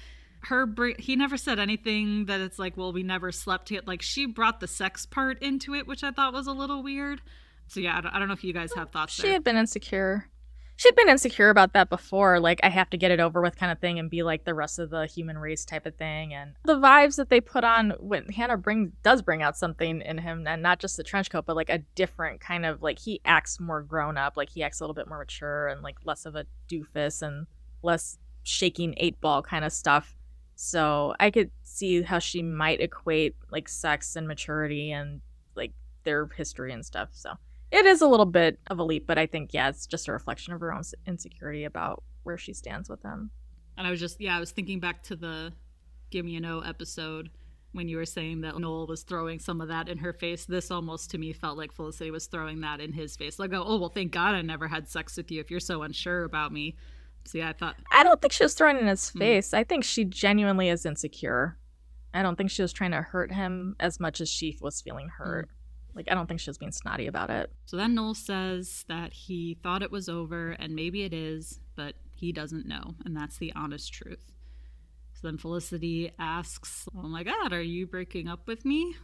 he never said anything that it's like, well, we never slept together. Like, she brought the sex part into it, which I thought was a little weird. So yeah, I don't know if you guys have thoughts there. She had been insecure. She'd been insecure about that before, like, I have to get it over with kind of thing and be like the rest of the human race type of thing. And the vibes that they put on when Hannah does bring out something in him, and not just the trench coat, but like a different kind of, like, he acts more grown up, like he acts a little bit more mature and like less of a doofus and less shaking 8-ball kind of stuff. So I could see how she might equate like sex and maturity and like their history and stuff. So it is a little bit of a leap, but I think, yeah, it's just a reflection of her own insecurity about where she stands with him. And I was thinking back to the Give Me a No episode when you were saying that Noel was throwing some of that in her face. This almost to me felt like Felicity was throwing that in his face. Like, oh, well, thank God I never had sex with you if you're so unsure about me. So yeah, I don't think she was throwing it in his face. I think she genuinely is insecure. I don't think she was trying to hurt him as much as she was feeling hurt. Like, I don't think she was being snotty about it. So then Noel says that he thought it was over, and maybe it is, but he doesn't know, and that's the honest truth. So then Felicity asks, oh my God, are you breaking up with me?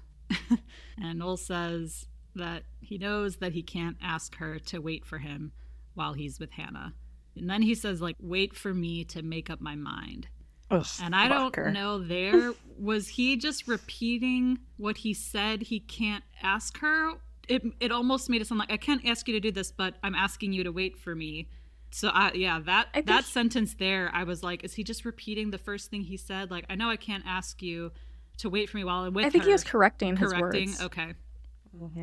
And Noel says that he knows that he can't ask her to wait for him while he's with Hannah. And then he says, like, wait for me to make up my mind. Ugh, and I don't know was he just repeating what he said he can't ask her? It almost made it sound like, I can't ask you to do this, but I'm asking you to wait for me. So that sentence there, I was like, is he just repeating the first thing he said? Like, I know I can't ask you to wait for me while I'm with her. I think he was correcting his words. Okay.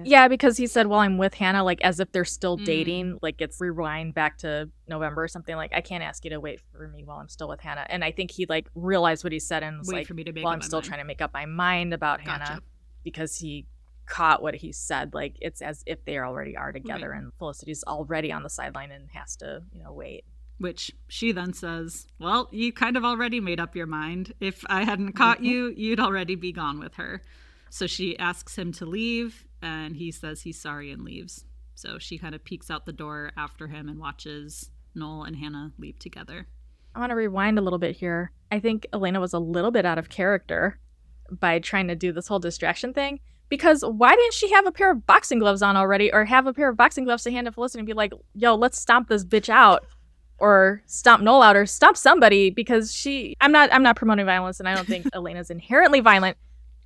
Yeah, because he said, well, I'm with Hannah, like, as if they're still dating. Like, it's rewind back to November or something. Like, I can't ask you to wait for me while I'm still with Hannah. And I think he, like, realized what he said and was like, well, I'm still trying to make up my mind about Hannah, because he caught what he said. Like, it's as if they already are together, and Felicity's already on the sideline and has to, wait. Which she then says, well, you kind of already made up your mind. If I hadn't caught you, you'd already be gone with her. So she asks him to leave, and he says he's sorry and leaves. So she kind of peeks out the door after him and watches Noel and Hannah leave together. I want to rewind a little bit here. I think Elena was a little bit out of character by trying to do this whole distraction thing. Because why didn't she have a pair of boxing gloves on already, or have a pair of boxing gloves to hand to Felicity and be like, yo, let's stomp this bitch out, or stomp Noel out, or stomp somebody? Because I'm not promoting violence, and I don't think Elena's inherently violent,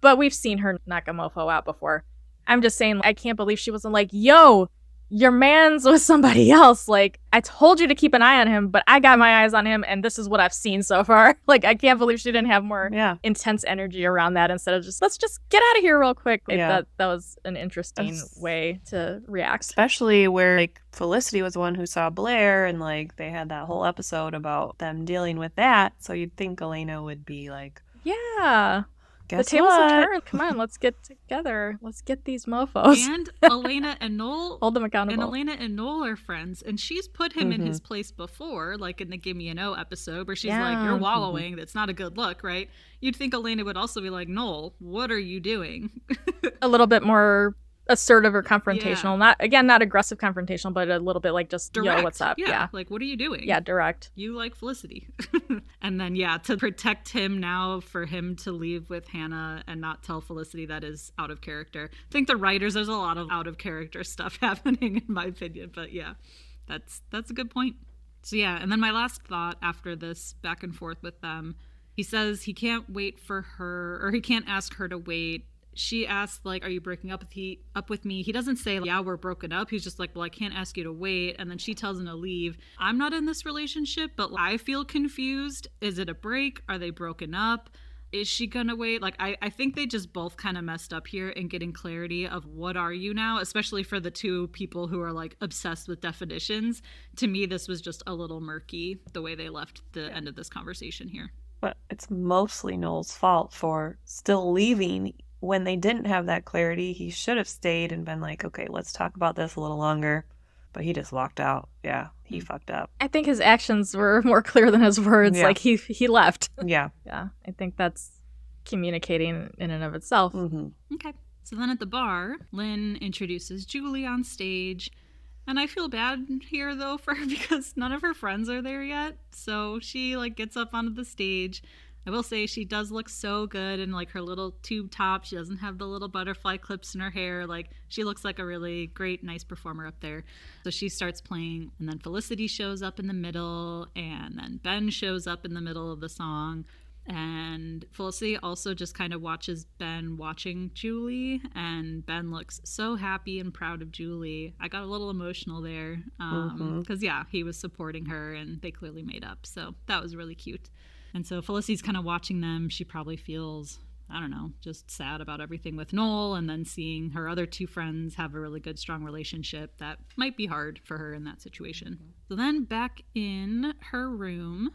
but we've seen her knock a mofo out before. I'm just saying, I can't believe she wasn't like, yo, your man's with somebody else. Like, I told you to keep an eye on him, but I got my eyes on him, and this is what I've seen so far. Like, I can't believe she didn't have more intense energy around that instead of just, let's just get out of here real quick. That was an interesting way to react. Especially where, like, Felicity was the one who saw Blair, and, like, they had that whole episode about them dealing with that. So you'd think Elena would be like, yeah. Guess the tables what? have turned. Come on, let's get together. Let's get these mofos. And Elena and Noel hold them accountable. And Elena and Noel are friends, and she's put him in his place before, like in the Give Me an O episode, where she's like, "You're wallowing. That's not a good look, right?" You'd think Elena would also be like, "Noel, what are you doing?" A little bit more assertive or confrontational. Not aggressive confrontational, but a little bit like just direct. Yo, what's up? Yeah. Like, what are you doing? Yeah, direct. You like Felicity. And then to protect him now, for him to leave with Hannah and not tell Felicity, that is out of character. I think the writers, there's a lot of out of character stuff happening, in my opinion, but that's a good point. So and then my last thought after this back and forth with them, he says he can't wait for her, or he can't ask her to wait. She asks, like, are you breaking up with me? He doesn't say, yeah, we're broken up. He's just like, well, I can't ask you to wait. And then she tells him to leave. I'm not in this relationship, but I feel confused. Is it a break? Are they broken up? Is she gonna wait? Like, I think they just both kind of messed up here in getting clarity of what are you now, especially for the two people who are, like, obsessed with definitions. To me, this was just a little murky, the way they left the end of this conversation here. But it's mostly Noel's fault for still leaving. When they didn't have that clarity, he should have stayed and been like, okay, let's talk about this a little longer. But he just walked out. Yeah, he fucked up. I think his actions were more clear than his words. Like, he left. Yeah. Yeah, I think that's communicating in and of itself. Mm-hmm. Okay. So then at the bar, Lynn introduces Julie on stage. And I feel bad here, though, for her, because none of her friends are there yet. So she, like, gets up onto the stage. I will say she does look so good in, like, her little tube top. She doesn't have the little butterfly clips in her hair. Like, she looks like a really great, nice performer up there. So she starts playing, and then Felicity shows up in the middle, and then Ben shows up in the middle of the song. And Felicity also just kind of watches Ben watching Julie, and Ben looks so happy and proud of Julie. I got a little emotional there because, he was supporting her, and they clearly made up. So that was really cute. And so Felicity's kind of watching them. She probably feels, I don't know, just sad about everything with Noel, and then seeing her other two friends have a really good, strong relationship. That might be hard for her in that situation. So then back in her room,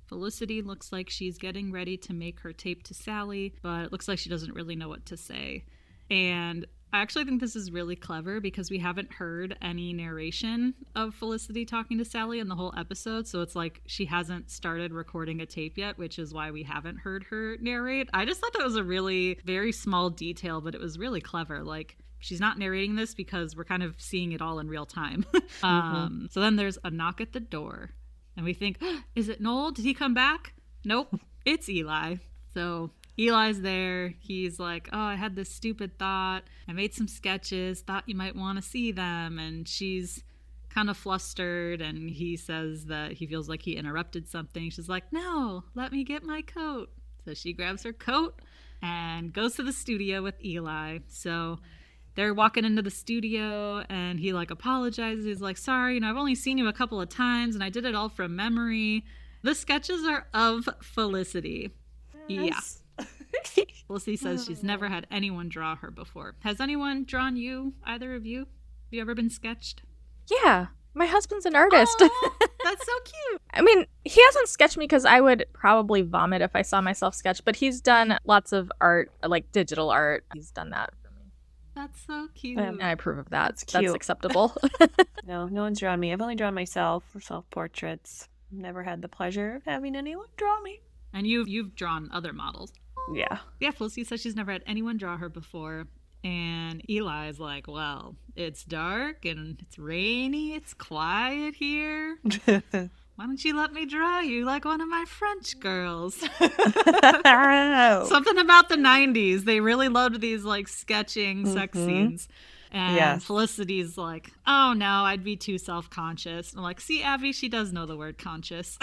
Felicity looks like she's getting ready to make her tape to Sally, but it looks like she doesn't really know what to say. And I actually think this is really clever because we haven't heard any narration of Felicity talking to Sally in the whole episode. So it's like she hasn't started recording a tape yet, which is why we haven't heard her narrate. I just thought that was a really very small detail, but it was really clever. Like, she's not narrating this because we're kind of seeing it all in real time. So then there's a knock at the door, and we think, is it Noel? Did he come back? Nope, it's Eli. So Eli's there. He's like, oh, I had this stupid thought. I made some sketches, thought you might want to see them. And she's kind of flustered, and he says that he feels like he interrupted something. She's like, no, let me get my coat. So she grabs her coat and goes to the studio with Eli. So they're walking into the studio, and he, like, apologizes. He's like, sorry, I've only seen you a couple of times, and I did it all from memory. The sketches are of Felicity. Yes. Felicity says she's never had anyone draw her before. Has anyone drawn you, either of you? Have you ever been sketched? Yeah. My husband's an artist. Oh, that's so cute. I mean, he hasn't sketched me because I would probably vomit if I saw myself sketch, but he's done lots of art, like digital art. He's done that for me. That's so cute. And I approve of that. That's cute. That's acceptable. No one's drawn me. I've only drawn myself for self-portraits. Never had the pleasure of having anyone draw me. And you've drawn other models. Yeah. Yeah, Felicity says she's never had anyone draw her before. And Eli's like, well, it's dark and it's rainy. It's quiet here. Why don't you let me draw you like one of my French girls? Something about the 90s. They really loved these like sketching sex scenes. And Felicity's like, oh no, I'd be too self-conscious. I'm like, see, Abby, she does know the word conscious.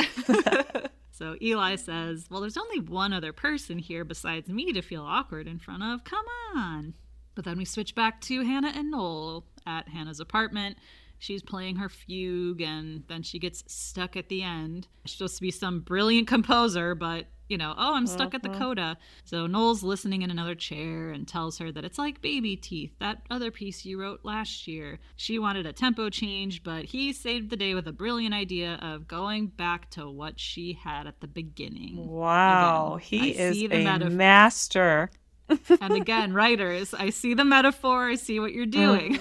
So Eli says, well, there's only one other person here besides me to feel awkward in front of. Come on. But then we switch back to Hannah and Noel at Hannah's apartment. She's playing her fugue, and then she gets stuck at the end. She's supposed to be some brilliant composer, but, you know, oh, I'm stuck at the coda. So Noel's listening in another chair and tells her that it's like Baby Teeth, that other piece you wrote last year. She wanted a tempo change, but he saved the day with a brilliant idea of going back to what she had at the beginning. Wow, again, he is a master. And again, writers, I see the metaphor, I see what you're doing.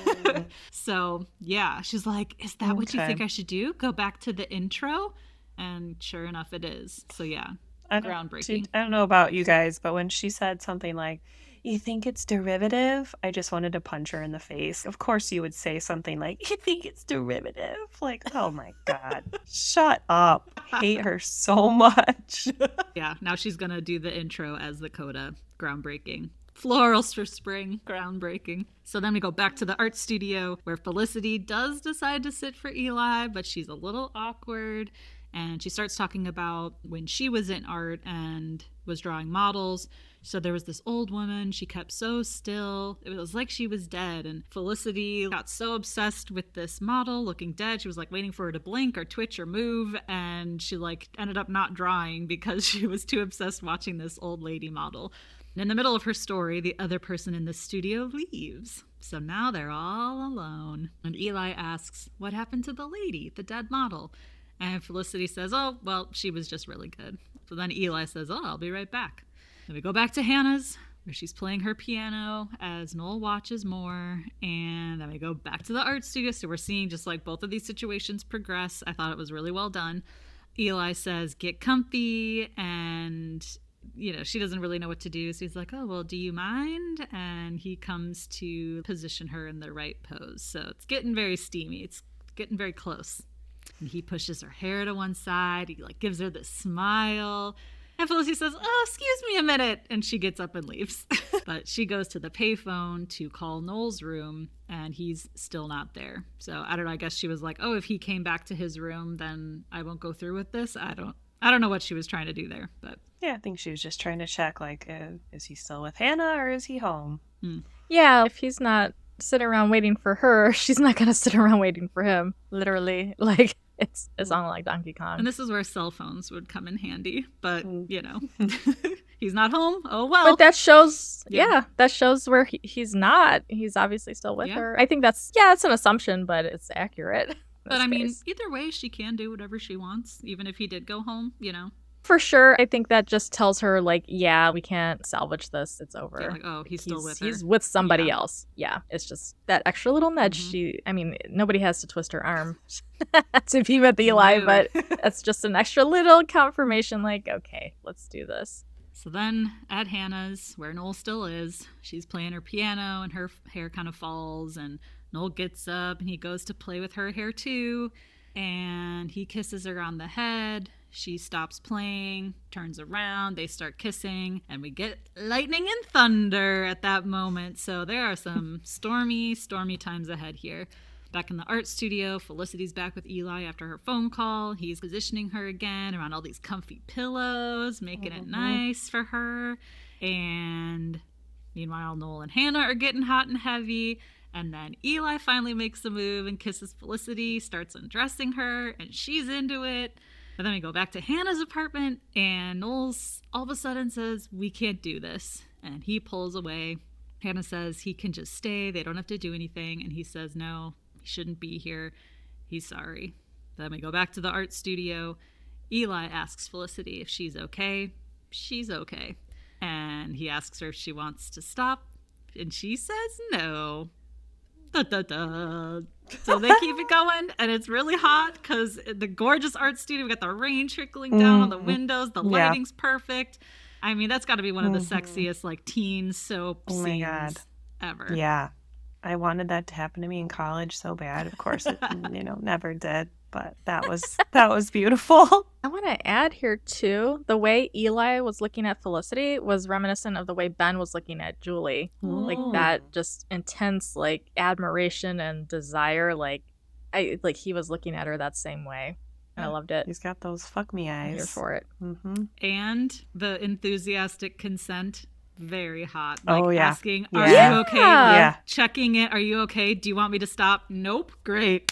So, yeah, she's like, is that what you think I should do? Go back to the intro? And sure enough, it is. So, yeah, groundbreaking. I don't know about you guys, but when she said something like, you think it's derivative? I just wanted to punch her in the face. Of course you would say something like, you think it's derivative? Like, oh my God. Shut up. I hate her so much. Yeah, now she's going to do the intro as the coda. Groundbreaking. Florals for spring. Groundbreaking. So then we go back to the art studio where Felicity does decide to sit for Eli, but she's a little awkward. And she starts talking about when she was in art and was drawing models. So there was this old woman. She kept so still. It was like she was dead. And Felicity got so obsessed with this model looking dead. She was like waiting for her to blink or twitch or move. And she like ended up not drawing because she was too obsessed watching this old lady model. And in the middle of her story, the other person in the studio leaves. So now they're all alone. And Eli asks, what happened to the lady, the dead model? And Felicity says, oh, well, she was just really good. So then Eli says, oh, I'll be right back. Then we go back to Hannah's, where she's playing her piano as Noel watches more. And then we go back to the art studio. So we're seeing just like both of these situations progress. I thought it was really well done. Eli says, get comfy. And, you know, she doesn't really know what to do. So he's like, oh, well, do you mind? And he comes to position her in the right pose. So it's getting very steamy. It's getting very close. And he pushes her hair to one side. He like gives her this smile. And Felicity says, oh, excuse me a minute. And she gets up and leaves. But she goes to the payphone to call Noel's room, and he's still not there. So I don't know. I guess she was like, oh, if he came back to his room, then I won't go through with this. I don't know what she was trying to do there. But yeah, I think she was just trying to check, like, is he still with Hannah or is he home? Yeah, if he's not sitting around waiting for her, she's not going to sit around waiting for him. Literally. Like, it's on like Donkey Kong. And this is where cell phones would come in handy. But, you know, he's not home. Oh, well. But that shows, that shows where he's not. He's obviously still with her. I think it's an assumption, but it's accurate. But I mean, either way, she can do whatever she wants, even if he did go home, you know. For sure. I think that just tells her, like, yeah, we can't salvage this. It's over. Yeah, like, oh, he's still with her. He's with somebody else. Yeah. It's just that extra little nudge. Nobody has to twist her arm to be with Eli, but that's just an extra little confirmation, like, okay, let's do this. So then at Hannah's, where Noel still is, she's playing her piano and her hair kind of falls, and Noel gets up and he goes to play with her hair too, and he kisses her on the head. She stops playing, turns around, they start kissing, and we get lightning and thunder at that moment. So there are some stormy times ahead here. Back in the art studio, Felicity's back with Eli after her phone call. He's positioning her again around all these comfy pillows, making it nice for her. And meanwhile, Noel and Hannah are getting hot and heavy. And then Eli finally makes the move and kisses Felicity, starts undressing her, and she's into it. But then we go back to Hannah's apartment, and Noel's all of a sudden says, we can't do this. And he pulls away. Hannah says he can just stay. They don't have to do anything. And he says, no, he shouldn't be here. He's sorry. Then we go back to the art studio. Eli asks Felicity if she's okay. She's okay. And he asks her if she wants to stop. And she says no. Da, da, da. So they keep it going, and it's really hot because the gorgeous art studio, we got the rain trickling down on the windows, the lighting's perfect. I mean, that's got to be one of the sexiest like teen soap scenes ever. Yeah. I wanted that to happen to me in college so bad. Of course, it never did. But that was beautiful. I want to add here too, the way Eli was looking at Felicity was reminiscent of the way Ben was looking at Julie. Like that just intense like admiration and desire. Like he was looking at her that same way. I loved it. He's got those fuck me eyes. I'm here for it. Mm-hmm. And the enthusiastic consent. Very hot. Like asking, are you okay? Yeah. Checking it. Are you okay? Do you want me to stop? Nope. Great.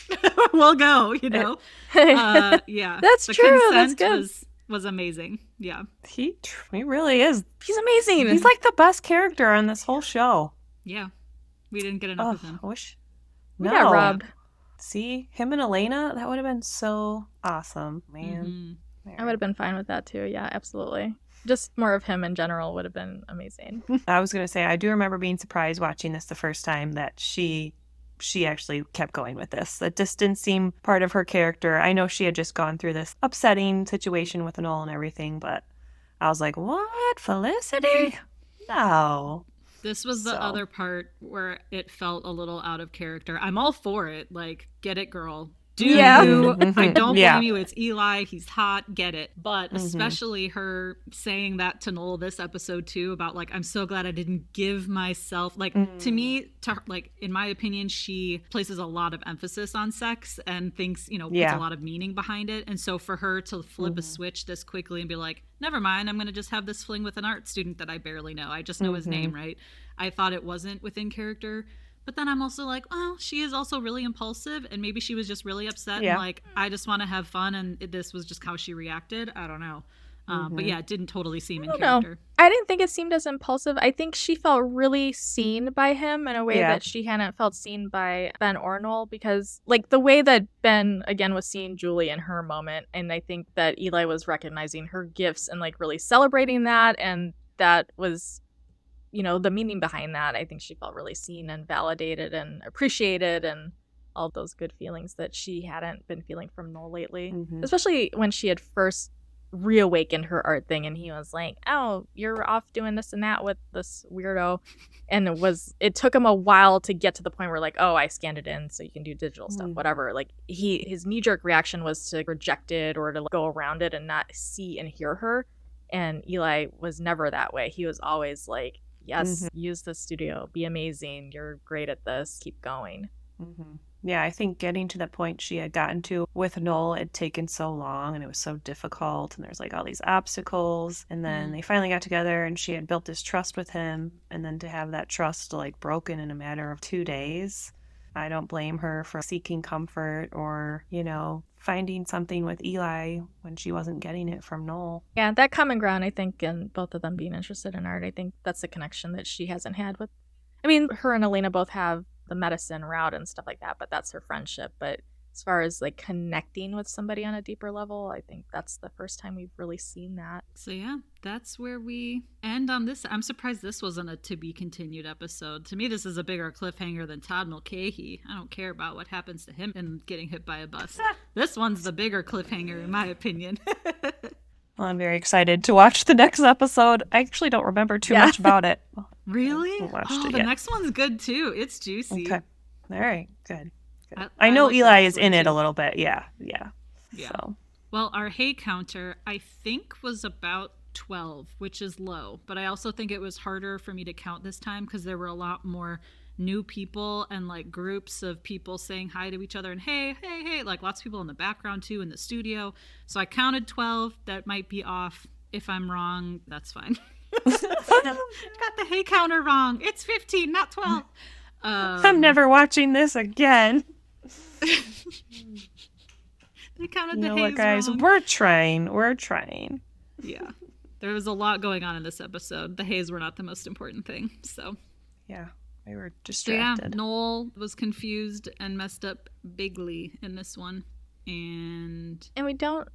We'll go, Yeah. That's the true. Consent That's good. Was amazing. Yeah. He really is. He's amazing. He's like the best character on this whole show. Yeah. We didn't get enough of him. I wish. We got robbed. See, him and Elena, that would have been so awesome, man. I would have been fine with that too. Yeah, absolutely. Just more of him in general would have been amazing. I was going to say, I do remember being surprised watching this the first time that she actually kept going with this. That just didn't seem part of her character. I know she had just gone through this upsetting situation with Noel and everything, but I was like, what? Felicity? No. This was the other part where it felt a little out of character. I'm all for it. Like, get it, girl. Do you? I don't blame you. It's Eli. He's hot. Get it. But especially her saying that to Noel this episode too about like, I'm so glad I didn't give myself like to me, like in my opinion, she places a lot of emphasis on sex and thinks, puts a lot of meaning behind it. And so for her to flip a switch this quickly and be like, never mind, I'm going to just have this fling with an art student that I barely know. I just know his name, right? I thought it wasn't within character. But then I'm also like, well, she is also really impulsive, and maybe she was just really upset and like, I just want to have fun, and this was just how she reacted. I don't know. But yeah, it didn't totally seem in character. I didn't think it seemed as impulsive. I think she felt really seen by him in a way that she hadn't felt seen by Ben or Noel, because like the way that Ben, again, was seeing Julie in her moment, and I think that Eli was recognizing her gifts and like really celebrating that, and that was... the meaning behind that. I think she felt really seen and validated and appreciated and all those good feelings that she hadn't been feeling from Noel lately. Especially when she had first reawakened her art thing and he was like, oh, you're off doing this and that with this weirdo. And it took him a while to get to the point where like, oh, I scanned it in so you can do digital stuff, whatever. Like his knee-jerk reaction was to reject it or to go around it and not see and hear her. And Eli was never that way. He was always like, yes, use the studio. Be amazing. You're great at this. Keep going. Yeah, I think getting to that point she had gotten to with Noel had taken so long and it was so difficult and there's like all these obstacles. And then they finally got together and she had built this trust with him. And then to have that trust like broken in a matter of 2 days, I don't blame her for seeking comfort or, finding something with Eli when she wasn't getting it from Noel. Yeah, that common ground, I think, and both of them being interested in art, I think that's a connection that she hasn't had with... I mean, her and Elena both have the medicine route and stuff like that, but that's her friendship. But as far as like connecting with somebody on a deeper level, I think that's the first time we've really seen that. So yeah, that's where we end on this. I'm surprised this wasn't a to be continued episode. To me, this is a bigger cliffhanger than Todd Mulcahy. I don't care about what happens to him and getting hit by a bus. This one's the bigger cliffhanger in my opinion. Well, I'm very excited to watch the next episode. I actually don't remember too much about it. Really? The next one's good too. It's juicy. Okay. All right. Good. I know Eli is in it a little bit. Yeah. So. Well, our hay counter, I think, was about 12, which is low. But I also think it was harder for me to count this time because there were a lot more new people and like groups of people saying hi to each other and hey, like lots of people in the background too in the studio. So I counted 12. That might be off. If I'm wrong, that's fine. Got the hay counter wrong. It's 15, not 12. I'm never watching this again. They counted the haze guys, wrong. We're trying. Yeah. There was a lot going on in this episode. The haze were not the most important thing. So yeah, we were distracted. So yeah, Noel was confused and messed up bigly in this one. And we don't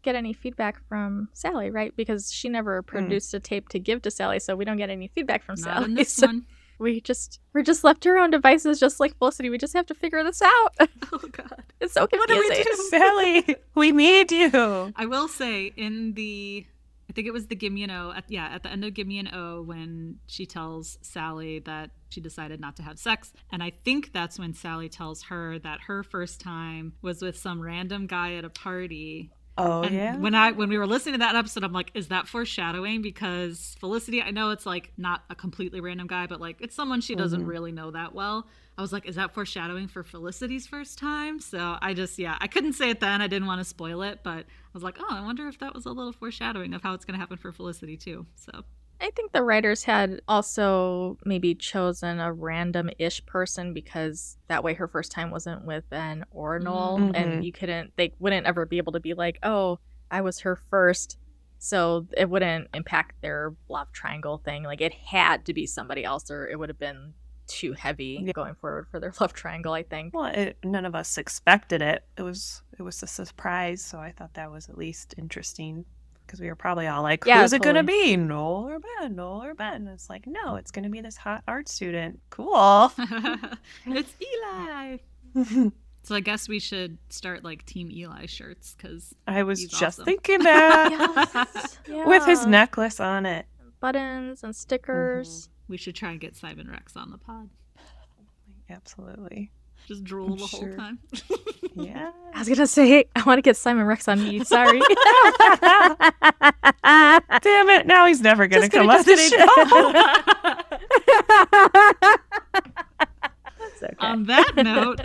get any feedback from Sally, right? Because she never produced a tape to give to Sally, so we don't get any feedback from Sally. Not in this one. We're just left to our own devices, just like Felicity. We just have to figure this out. Oh God, it's so confusing. What do we do, Sally? We need you. I will say, in the I think it was the Gimme an O. At the end of Gimme an O, when she tells Sally that she decided not to have sex. And I think that's when Sally tells her that her first time was with some random guy at a party. Oh, and yeah. When we were listening to that episode, I'm like, is that foreshadowing? Because Felicity, I know it's like not a completely random guy, but like it's someone she doesn't really know that well. I was like, is that foreshadowing for Felicity's first time? So I couldn't say it then. I didn't want to spoil it, but I was like, oh, I wonder if that was a little foreshadowing of how it's going to happen for Felicity too. So I think the writers had also maybe chosen a random-ish person because that way her first time wasn't with Ben or Noel, and they wouldn't ever be able to be like, oh, I was her first, so it wouldn't impact their love triangle thing. Like, it had to be somebody else, or it would have been too heavy going forward for their love triangle, I think. Well, none of us expected it. It was a surprise, so I thought that was at least interesting. Because we were probably all like, who's it going to be? Noel or Ben? Noel or Ben? And it's like, no, it's going to be this hot art student. Cool. It's Eli. So I guess we should start like Team Eli shirts because I was just awesome. thinking that. Yeah. With his necklace on it. Buttons and stickers. We should try and get Simon Rex on the pod. Absolutely. Just drool the whole time. Yeah. I was going to say, I want to get Simon Rex on mute. Sorry. Damn it. Now he's never going to come on the show. That's okay. On that note.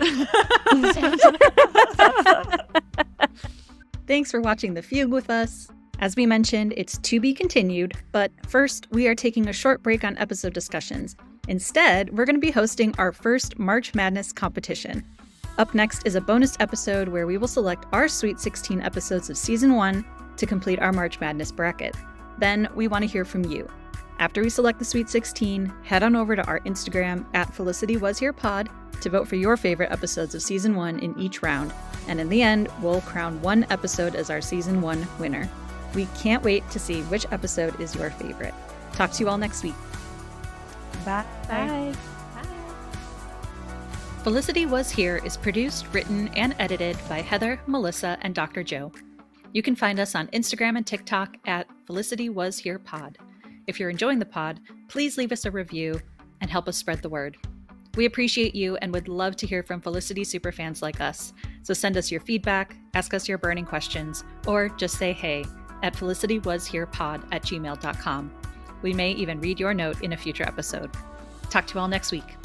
Thanks for watching The Fugue with us. As we mentioned, it's to be continued, but first, we are taking a short break on episode discussions. Instead, we're going to be hosting our first March Madness competition. Up next is a bonus episode where we will select our Sweet 16 episodes of Season 1 to complete our March Madness bracket. Then, we want to hear from you. After we select the Sweet 16, head on over to our Instagram @FelicityWasHerePod to vote for your favorite episodes of Season 1 in each round. And in the end, we'll crown one episode as our Season 1 winner. We can't wait to see which episode is your favorite. Talk to you all next week. Bye. Bye. Felicity Was Here is produced, written, and edited by Heather, Melissa, and Dr. Joe. You can find us on Instagram and TikTok @FelicityWasHerePod. If you're enjoying the pod, please leave us a review and help us spread the word. We appreciate you and would love to hear from Felicity superfans like us. So send us your feedback, ask us your burning questions, or just say hey at felicitywasherepod@gmail.com. We may even read your note in a future episode. Talk to you all next week.